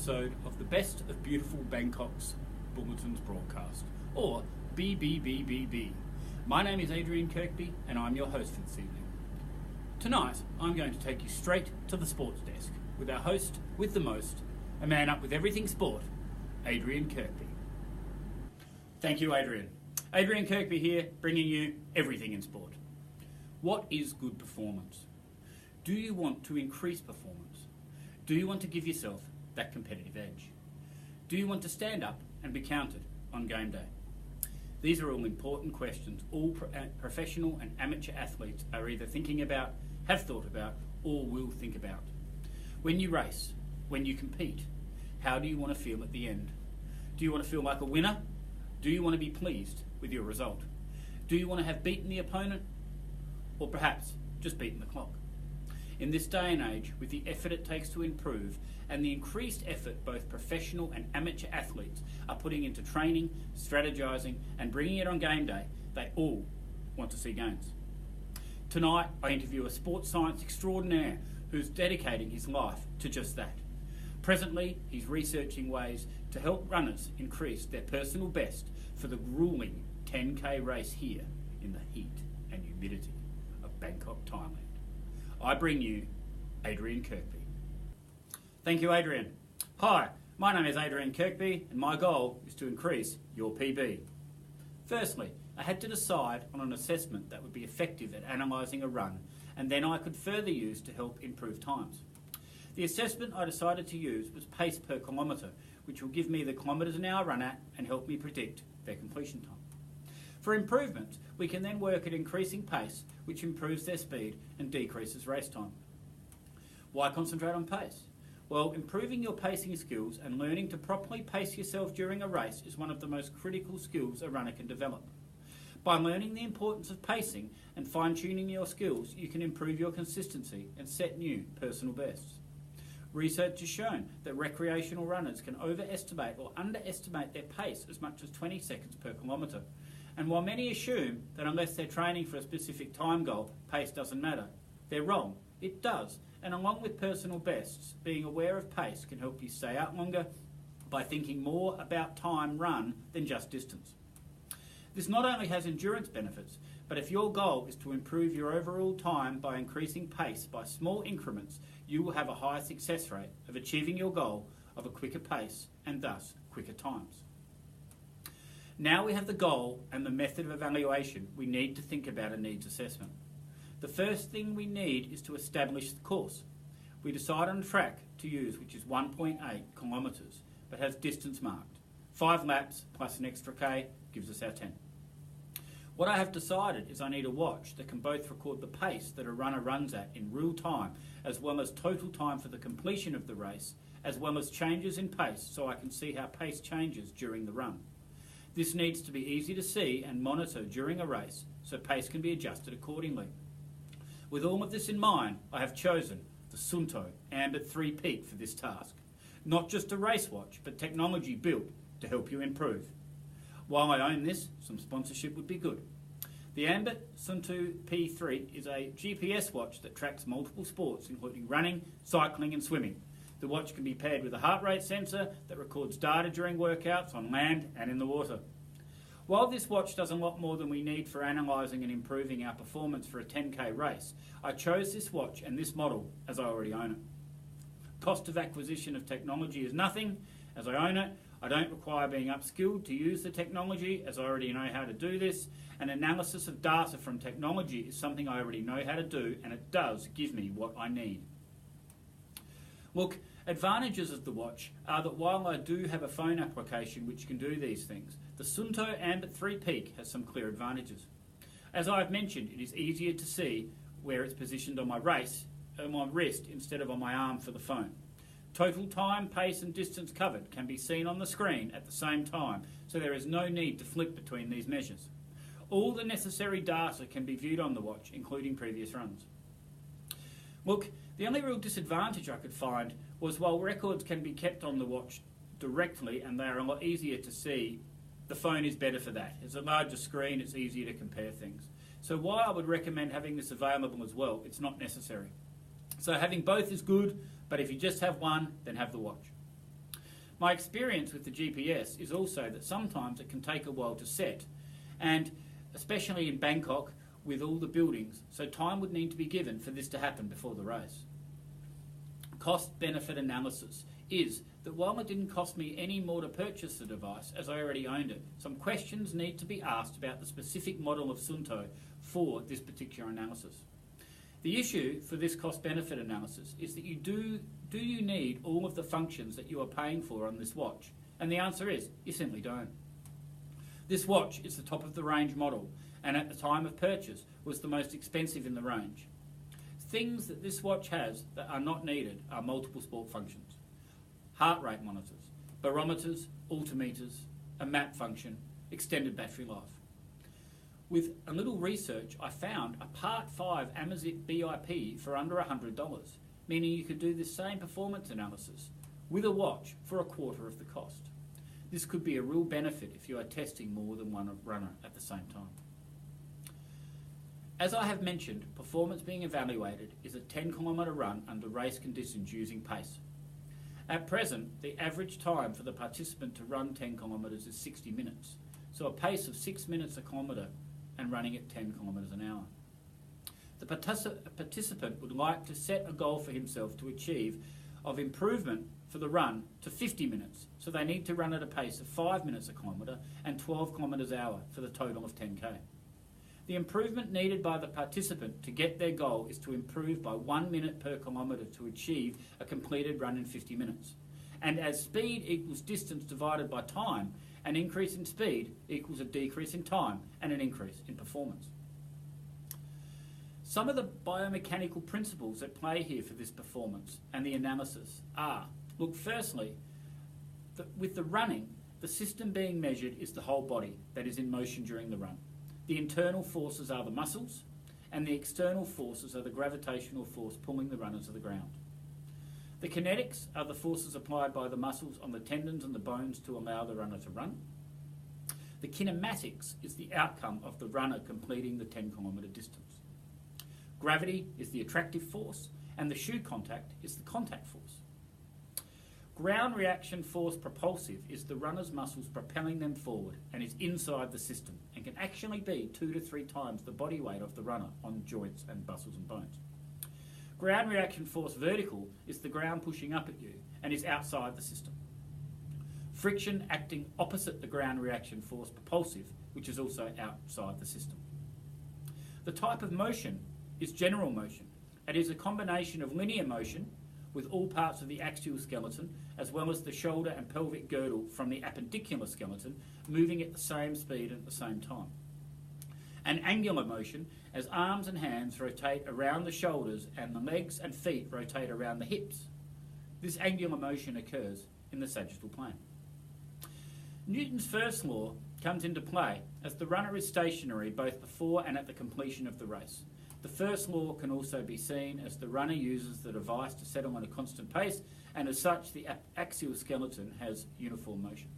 episode of the Best of Beautiful Bangkok's Bulletins broadcast, or BBBBB. My name is Adrian Kirkby and I'm your host for this evening. Tonight I'm going to take you straight to the sports desk with our host with the most, a man up with everything sport, Adrian Kirkby. Thank you, Adrian. Adrian Kirkby here, bringing you everything in sport. What is good performance? Do you want to increase performance? Do you want to give yourself that competitive edge? Do you want to stand up and be counted on game day? These are all important questions all professional and amateur athletes are either thinking about, have thought about, or will think about. When you race, when you compete, how do you want to feel at the end? Do you want to feel like a winner? Do you want to be pleased with your result? Do you want to have beaten the opponent? Or perhaps just beaten the clock? In this day and age, with the effort it takes to improve and the increased effort both professional and amateur athletes are putting into training, strategising and bringing it on game day, they all want to see gains. Tonight, I interview a sports science extraordinaire who's dedicating his life to just that. Presently, he's researching ways to help runners increase their personal best for the gruelling 10k race here in the heat and humidity of Bangkok, Thailand. I bring you Adrian Kirkby. Thank you, Adrian. Hi, my name is Adrian Kirkby and my goal is to increase your PB. Firstly, I had to decide on an assessment that would be effective at analysing a run and then I could further use to help improve times. The assessment I decided to use was pace per kilometre, which will give me the kilometres an hour run at and help me predict their completion time. For improvement, we can then work at increasing pace, which improves their speed and decreases race time. Why concentrate on pace? Well, improving your pacing skills and learning to properly pace yourself during a race is one of the most critical skills a runner can develop. By learning the importance of pacing and fine-tuning your skills, you can improve your consistency and set new personal bests. Research has shown that recreational runners can overestimate or underestimate their pace as much as 20 seconds per kilometre. And while many assume that unless they're training for a specific time goal, pace doesn't matter, they're wrong. It does. And along with personal bests, being aware of pace can help you stay out longer by thinking more about time run than just distance. This not only has endurance benefits, but if your goal is to improve your overall time by increasing pace by small increments, you will have a higher success rate of achieving your goal of a quicker pace and thus quicker times. Now we have the goal and the method of evaluation, we need to think about a needs assessment. The first thing we need is to establish the course. We decide on a track to use which is 1.8 kilometres but has distance marked. 5 laps plus an extra K gives us our 10. What I have decided is I need a watch that can both record the pace that a runner runs at in real time as well as total time for the completion of the race as well as changes in pace so I can see how pace changes during the run. This needs to be easy to see and monitor during a race so pace can be adjusted accordingly. With all of this in mind, I have chosen the Sunto Ambit 3 Peak for this task. Not just a race watch, but technology built to help you improve. While I own this, some sponsorship would be good. The Ambit Sunto P3 is a GPS watch that tracks multiple sports including running, cycling and swimming. The watch can be paired with a heart rate sensor that records data during workouts on land and in the water. While this watch does a lot more than we need for analysing and improving our performance for a 10k race, I chose this watch and this model as I already own it. Cost of acquisition of technology is nothing. As I own it, I don't require being upskilled to use the technology as I already know how to do this, and analysis of data from technology is something I already know how to do and it does give me what I need. Look, advantages of the watch are that while I do have a phone application which can do these things, the Sunto Ambit 3 Peak has some clear advantages. As I've mentioned, it is easier to see where it's positioned on my wrist instead of on my arm for the phone. Total time, pace and distance covered can be seen on the screen at the same time, so there is no need to flip between these measures. All the necessary data can be viewed on the watch, including previous runs. Look, the only real disadvantage I could find was while records can be kept on the watch directly and they are a lot easier to see, the phone is better for that. It's a larger screen, it's easier to compare things. So while I would recommend having this available as well, it's not necessary. So having both is good, but if you just have one, then have the watch. My experience with the GPS is also that sometimes it can take a while to set, and especially in Bangkok with all the buildings, so time would need to be given for this to happen before the race. Cost-benefit analysis is that while it didn't cost me any more to purchase the device as I already owned it, some questions need to be asked about the specific model of Suunto for this particular analysis. The issue for this cost-benefit analysis is that do you need all of the functions that you are paying for on this watch? And the answer is, you simply don't. This watch is the top of the range model, and at the time of purchase was the most expensive in the range. Things that this watch has that are not needed are multiple sport functions, heart rate monitors, barometers, altimeters, a map function, extended battery life. With a little research, I found a Part 5 Amazfit BIP for under $100, meaning you could do the same performance analysis with a watch for a quarter of the cost. This could be a real benefit if you are testing more than one runner at the same time. As I have mentioned, performance being evaluated is a 10-kilometre run under race conditions using pace. At present, the average time for the participant to run 10 kilometres is 60 minutes, so a pace of 6 minutes a kilometre and running at 10 kilometres an hour. The participant would like to set a goal for himself to achieve of improvement for the run to 50 minutes, so they need to run at a pace of 5 minutes a kilometre and 12 kilometres an hour for the total of 10k. The improvement needed by the participant to get their goal is to improve by 1 minute per kilometre to achieve a completed run in 50 minutes. And as speed equals distance divided by time, an increase in speed equals a decrease in time and an increase in performance. Some of the biomechanical principles at play here for this performance and the analysis are, look, firstly, with the running, the system being measured is the whole body that is in motion during the run. The internal forces are the muscles, and the external forces are the gravitational force pulling the runners to the ground. The kinetics are the forces applied by the muscles on the tendons and the bones to allow the runner to run. The kinematics is the outcome of the runner completing the 10-kilometre distance. Gravity is the attractive force, and the shoe contact is the contact force. Ground reaction force propulsive is the runner's muscles propelling them forward and is inside the system and can actually be 2 to 3 times the body weight of the runner on joints and muscles and bones. Ground reaction force vertical is the ground pushing up at you and is outside the system. Friction acting opposite the ground reaction force propulsive, which is also outside the system. The type of motion is general motion. It is a combination of linear motion with all parts of the axial skeleton, as well as the shoulder and pelvic girdle from the appendicular skeleton, moving at the same speed at the same time. An angular motion, as arms and hands rotate around the shoulders and the legs and feet rotate around the hips. This angular motion occurs in the sagittal plane. Newton's first law comes into play as the runner is stationary both before and at the completion of the race. The first law can also be seen as the runner uses the device to settle on a constant pace, and as such the axial skeleton has uniform motion.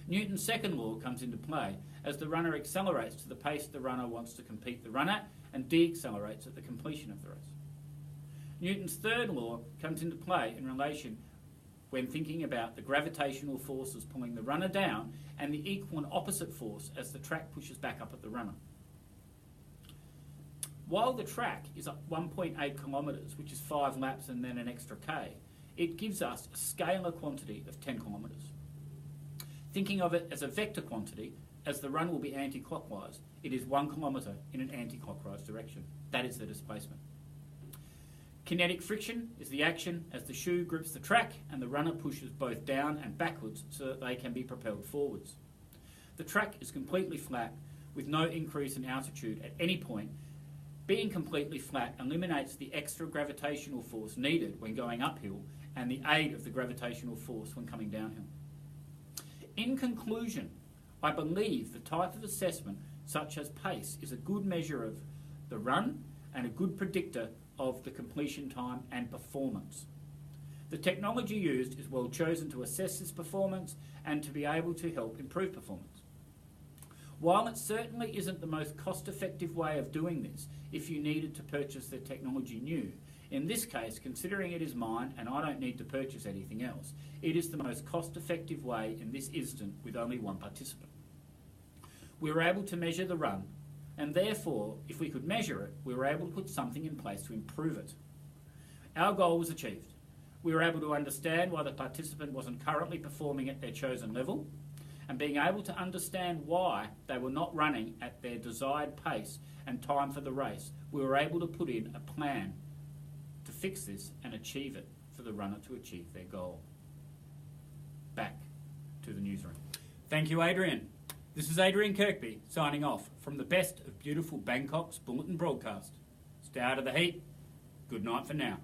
Newton's second law comes into play as the runner accelerates to the pace the runner wants to compete the run at and deaccelerates at the completion of the race. Newton's third law comes into play in relation when thinking about the gravitational forces pulling the runner down and the equal and opposite force as the track pushes back up at the runner. While the track is at 1.8 kilometres, which is 5 laps and then an extra K, it gives us a scalar quantity of 10 kilometres. Thinking of it as a vector quantity, as the run will be anti-clockwise, it is 1 kilometre in an anti-clockwise direction. That is the displacement. Kinetic friction is the action as the shoe grips the track and the runner pushes both down and backwards so that they can be propelled forwards. The track is completely flat with no increase in altitude at any point. Being completely flat eliminates the extra gravitational force needed when going uphill and the aid of the gravitational force when coming downhill. In conclusion, I believe the type of assessment such as pace is a good measure of the run and a good predictor of the completion time and performance. The technology used is well chosen to assess this performance and to be able to help improve performance. While it certainly isn't the most cost-effective way of doing this if you needed to purchase the technology new, In this case, considering it is mine and I don't need to purchase anything else, it is the most cost-effective way in this instant with only one participant. We were able to measure the run, and therefore, if we could measure it, we were able to put something in place to improve it. Our goal was achieved. We were able to understand why the participant wasn't currently performing at their chosen level, and being able to understand why they were not running at their desired pace and time for the race, we were able to put in a plan to fix this and achieve it for the runner to achieve their goal. Back to the newsroom. Thank you, Adrian. This is Adrian Kirkby signing off from the best of beautiful Bangkok's Bulletin broadcast. Stay out of the heat. Good night for now.